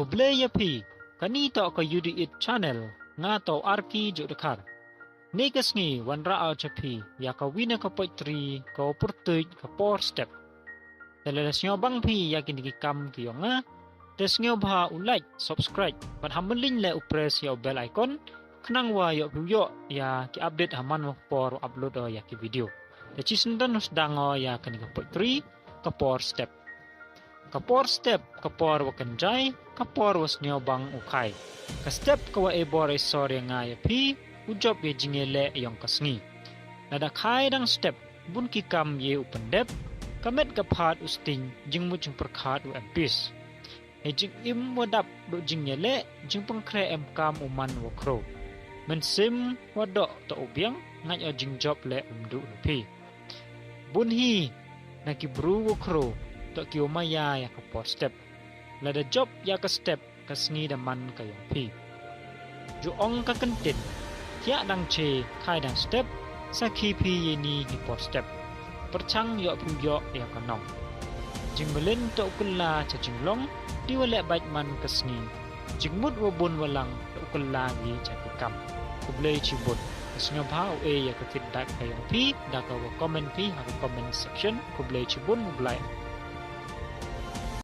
Kublai yapi, kani to ko UDIT channel, nga to arki jo dekar. Negas ngi wan ra'al chapi, ya ka wina ka poitri, ka purtuj ka por step. Dalalas nyo bang pi ya kini kam kiyo nga, tes nyo bha like, subscribe, pat hamelin le upres ya bell icon, kenang wa yo yo ya ki update haman wa por upload ya ki video. Da chisendan us dango ya kini ka poitri, ka por step. Kapor step, kapor wakanjay, kapor was nyo bang ukay. Ka step kawa ebor sorry nga yapi, ujob ye jingele yung kasngi. Nadakay dang step, bun kikam ye upendep, kamet kaphat usting jing mu jing perkhat u empis. E jing im wadap do jingele, jing pengkre em kam uman wakro. Mensim wadok to ubiang, ngay o jing job le umdu lupi. Bun hi, nakibru wakro, to kiyo maya ya ka por step. Lada job ya ka step kasngi daman kayong pi. Juong ka kentin, tiak dang che kai dang step, sa kipi ye ni hi por step. Perchang yo puyo ya ka nong. Jingmelin to ukula cha jinglong, diwale bait man kasngi. Jingmut wabun walang to ukula gi cha pikam. Kublai chibut. Kasnga bhau ya ka feedback kayong pi, da ka wa comment pi ha ka comment section. Kublai chibun mublai.